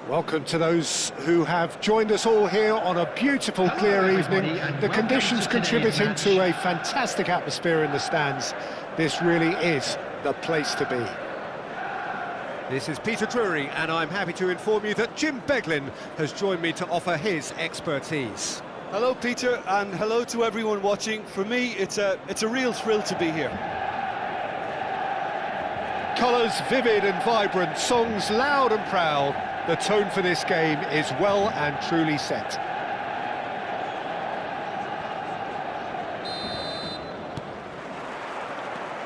Welcome to those who have joined us all here on a beautiful, clear evening. The conditions contributing to a fantastic atmosphere in the stands. This really is the place to be. This is Peter Drury, and I'm happy to inform you that Jim Beglin has joined me to offer his expertise. Hello, Peter, and hello to everyone watching. For me, it's a real thrill to be here. Colours vivid and vibrant, songs loud and proud. The tone for this game is well and truly set.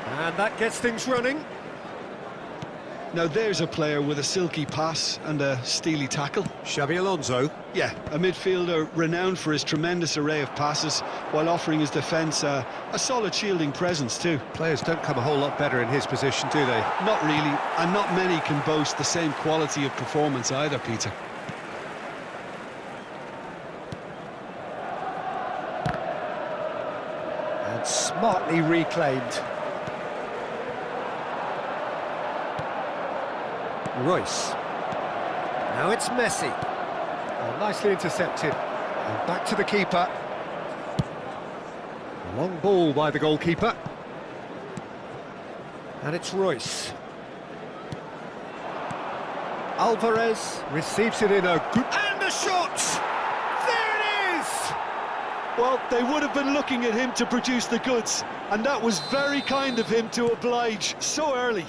And that gets things running. Now there's a player with a silky pass and a steely tackle. Xabi Alonso. Yeah, a midfielder renowned for his tremendous array of passes while offering his defence a solid shielding presence too. Players don't come a whole lot better in his position, do they? Not really, and not many can boast the same quality of performance either, Peter. And smartly reclaimed. Royce. Now it's Messi. Oh, nicely intercepted. And back to the keeper. Long ball by the goalkeeper. And it's Royce. Alvarez receives it in a good... And a shot! There it is! Well, they would have been looking at him to produce the goods, and that was very kind of him to oblige so early.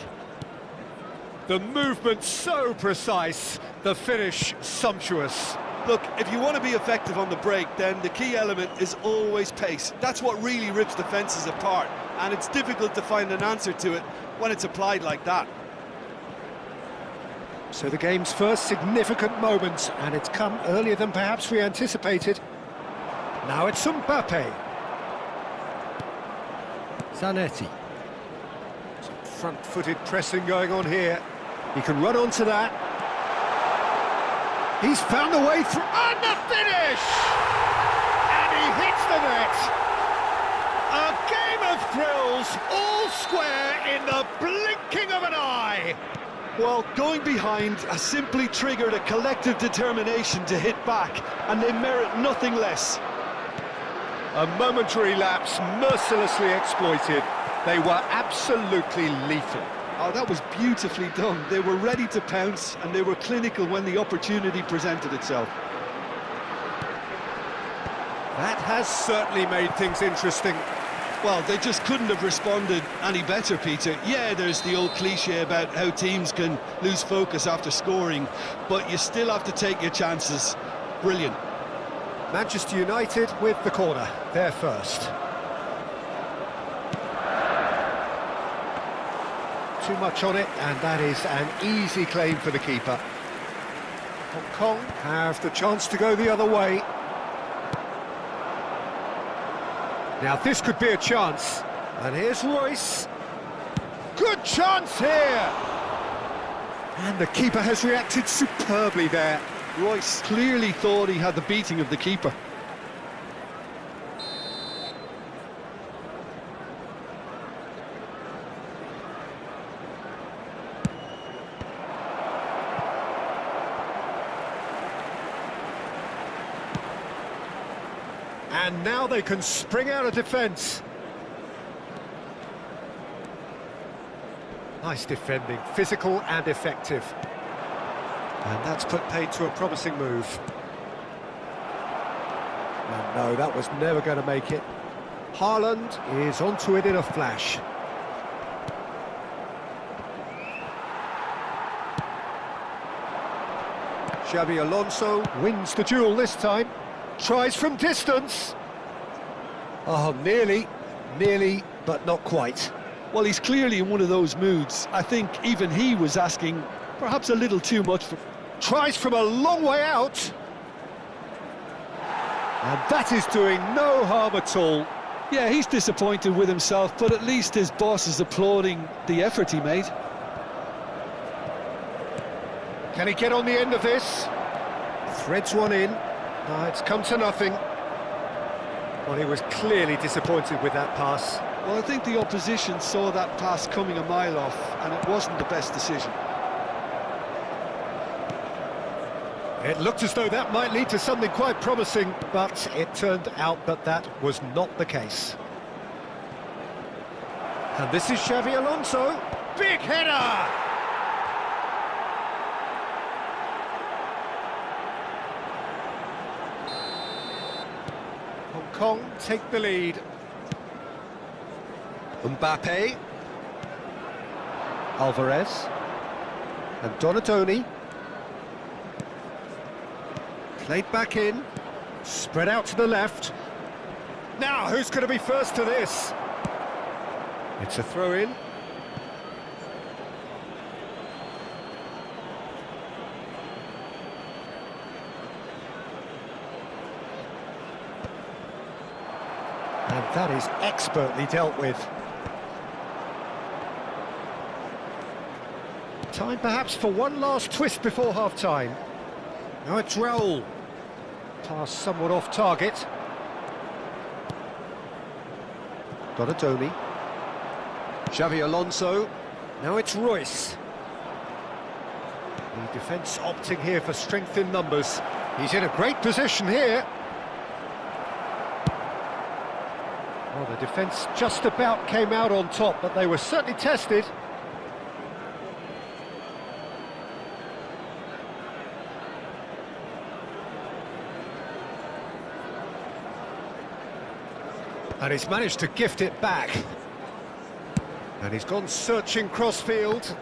The movement so precise, the finish sumptuous. Look, if you want to be effective on the break, then the key element is always pace. That's what really rips defences apart, and it's difficult to find an answer to it when it's applied like that. So the game's first significant moment, and it's come earlier than perhaps we anticipated. Now it's Mbappe. Zanetti. Some front-footed pressing going on here. He can run onto that. He's found the way through, and the finish! And he hits the net. A game of thrills, all square in the blinking of an eye. Well, going behind has simply triggered a collective determination to hit back, and they merit nothing less. A momentary lapse, mercilessly exploited. They were absolutely lethal. Oh, that was beautifully done. They were ready to pounce, and they were clinical when the opportunity presented itself. That has certainly made things interesting. Well, they just couldn't have responded any better, Peter. Yeah, there's the old cliche about how teams can lose focus after scoring, but you still have to take your chances. Brilliant. Manchester United with the corner, they're first. Too much on it, and that is an easy claim for the keeper. Hong Kong have the chance to go the other way. Now this could be a chance, and here's Royce. Good chance here! And the keeper has reacted superbly there. Royce clearly thought he had the beating of the keeper. And now they can spring out of defence. Nice defending, physical and effective. And that's put paid to a promising move. And no, that was never going to make it. Haaland is onto it in a flash. Xabi Alonso wins the duel this time. Tries from distance. Oh, nearly, but not quite. Well, he's clearly in one of those moods. I think even he was asking perhaps a little too much for... Tries from a long way out. And that is doing no harm at all. Yeah, he's disappointed with himself, but at least his boss is applauding the effort he made. Can he get on the end of this? Threads one in. It's come to nothing. Well, he was clearly disappointed with that pass. Well, I think the opposition saw that pass coming a mile off, and it wasn't the best decision. It looked as though that might lead to something quite promising, but it turned out that that was not the case. And this is Xavi Alonso. Big header! Hong Kong take the lead. Mbappe. Alvarez. And Donatoni. Played back in. Spread out to the left. Now, who's going to be first to this? It's a throw-in. And that is expertly dealt with. Time perhaps for one last twist before half-time. Now it's Raul. Pass somewhat off target. Donatoni. Xavi Alonso. Now it's Royce. The defence opting here for strength in numbers. He's in a great position here. Well, the defence just about came out on top, but they were certainly tested. And he's managed to gift it back. And he's gone searching crossfield.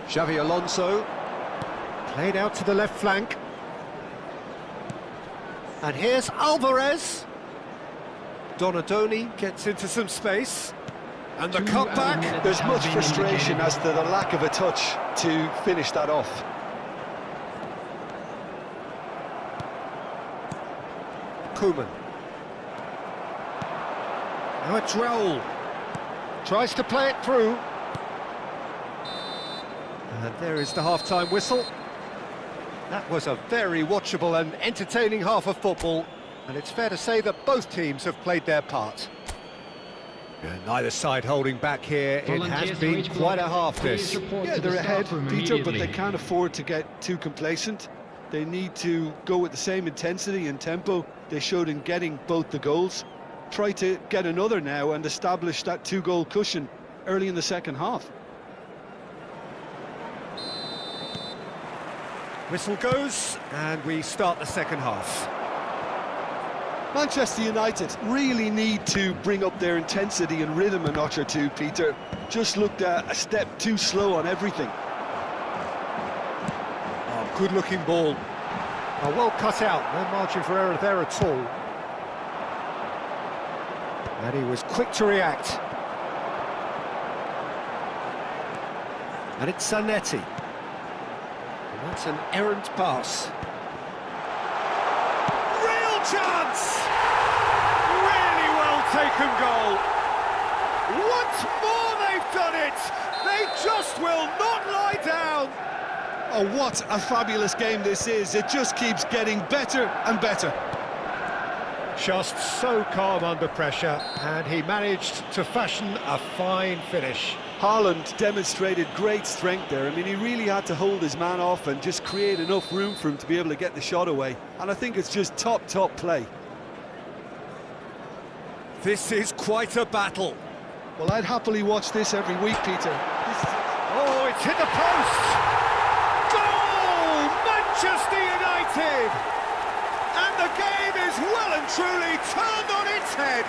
Xavi Alonso. Played out to the left flank. And here's Alvarez. Donatoni gets into some space. And the cutback. There's much frustration as to the lack of a touch to finish that off. Koeman. Now it's Raul. Tries to play it through. And there is the half-time whistle. That was a very watchable and entertaining half of football, and it's fair to say that both teams have played their part. And neither side holding back here. It has been quite a half this. Yeah, they're ahead, Peter, but they can't afford to get too complacent. They need to go with the same intensity and tempo they showed in getting both the goals. Try to get another now and establish that two-goal cushion early in the second half. Whistle goes, and we start the second half. Manchester United really need to bring up their intensity and rhythm a notch or two, Peter. Just looked a step too slow on everything. Oh, good-looking ball. Oh, well cut out, no margin for error there at all. And he was quick to react. And it's Zanetti. And that's an errant pass. Real chance! Really well taken goal. Once more they've done it! They just will not lie down! Oh, what a fabulous game this is. It just keeps getting better and better. Just so calm under pressure, and he managed to fashion a fine finish. Haaland demonstrated great strength there. I mean, he really had to hold his man off and just create enough room for him to be able to get the shot away. And I think it's just top play. This is quite a battle. Well, I'd happily watch this every week, Peter. Oh, it's hit the post! Goal! Manchester United! And the game is well and truly turned on its head.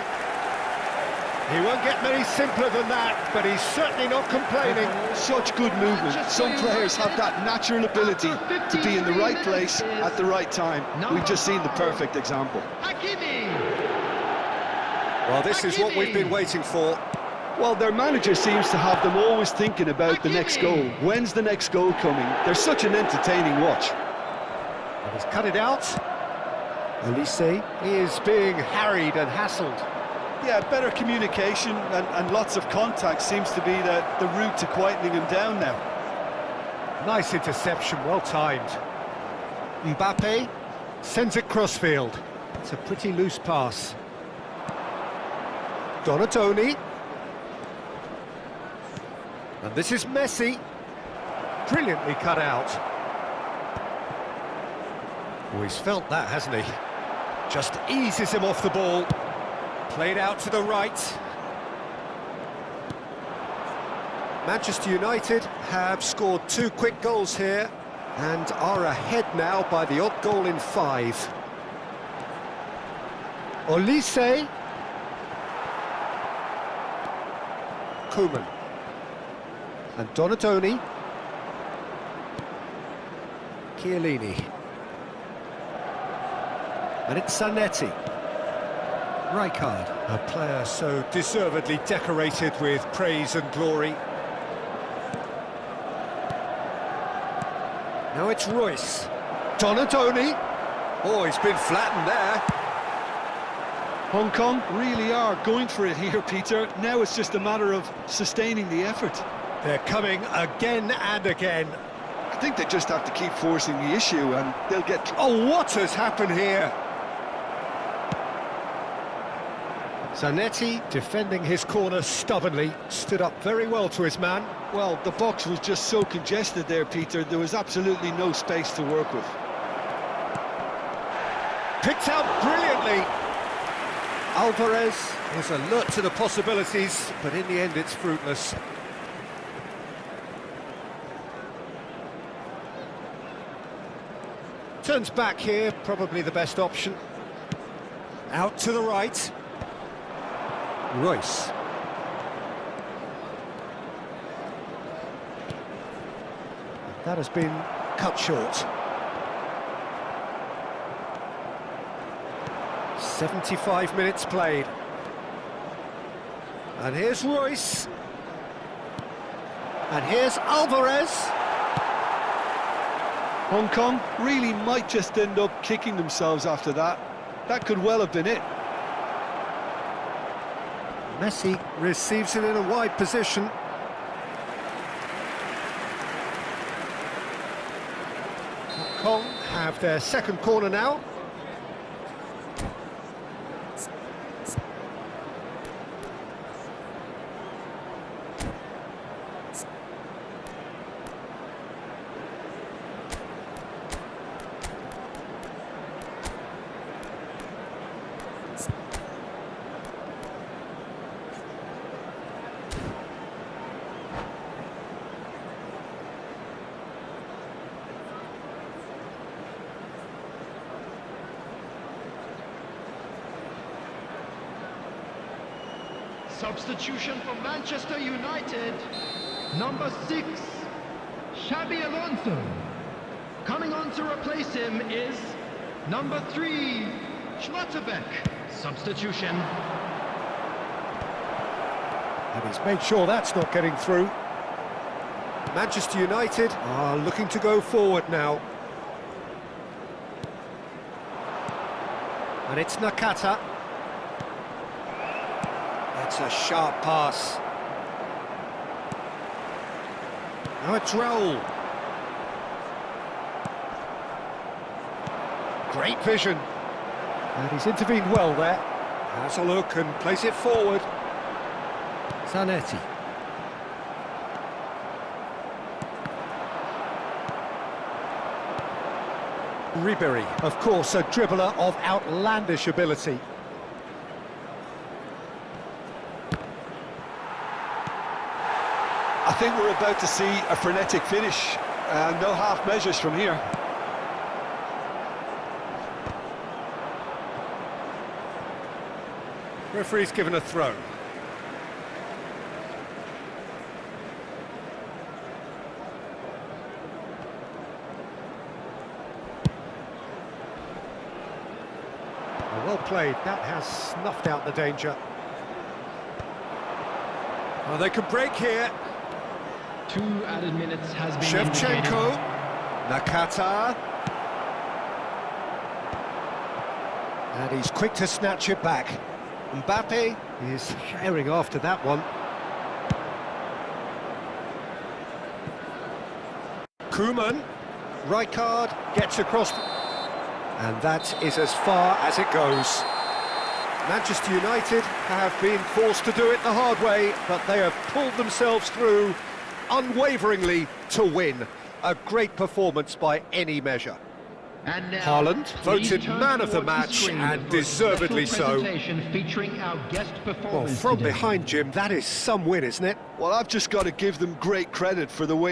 He won't get many simpler than that, but he's certainly not complaining. Such good movement. Some players have that natural ability to be in the right place at the right time. We've just seen the perfect example. Well, this is what we've been waiting for. Well, their manager seems to have them always thinking about the next goal. When's the next goal coming? They're such an entertaining watch. And he's cut it out. Elise, he is being harried and hassled. Yeah, better communication and lots of contact seems to be the route to quietening him down now. Nice interception, well timed. Mbappe sends it crossfield. It's a pretty loose pass. Donatoni. And this is Messi. brilliantly cut out. Oh, he's felt that, hasn't he? Just eases him off the ball. Played out to the right. Manchester United have scored 2 quick goals here and are ahead now by the odd goal in 5. Olise. Koeman. And Donatoni. Chiellini. And it's Zanetti. Rijkaard, a player so deservedly decorated with praise and glory. Now it's Royce. Donatoni. Oh, he's been flattened there. Hong Kong really are going for it here, Peter. Now it's just a matter of sustaining the effort. They're coming again and again. I think they just have to keep forcing the issue and they'll get... Oh, what has happened here? Zanetti, defending his corner stubbornly, stood up very well to his man. Well, the box was just so congested there, Peter. There was absolutely no space to work with. Picked out brilliantly. Alvarez is alert to the possibilities, but in the end it's fruitless. Turns back here, probably the best option. Out to the right. Royce. That has been cut short. 75 minutes played. And here's Royce. And here's Alvarez. Hong Kong really might just end up kicking themselves after that. That could well have been it. Messi receives it in a wide position. Hong Kong have their second corner now. Substitution for Manchester United, number 6, Xabi Alonso. Coming on to replace him is number 3, Schlotterbeck. Substitution. And he's made sure that's not getting through. Manchester United are looking to go forward now. And it's Nakata. That's a sharp pass. Now it's Raul. Great vision. And he's intervened well there. Has a look and plays it forward. Zanetti. Ribery, of course, a dribbler of outlandish ability. I think we're about to see a frenetic finish. No half measures from here. Referee's given a throw. Well played, that has snuffed out the danger. Oh, they could break here. 2 added minutes has been Shevchenko, indicated. Nakata. And he's quick to snatch it back. Mbappe is herring after that one. Koeman, Rijkaard gets across. And that is as far as it goes. Manchester United have been forced to do it the hard way, but they have pulled themselves through unwaveringly to win. A great performance by any measure. And now, Haaland please voted turn man of the towards match, screen and for a deservedly special so. presentation featuring our guest Well, performance from today. behind, Jim, that is some win, isn't it? Well, I've just got to give them great credit for the way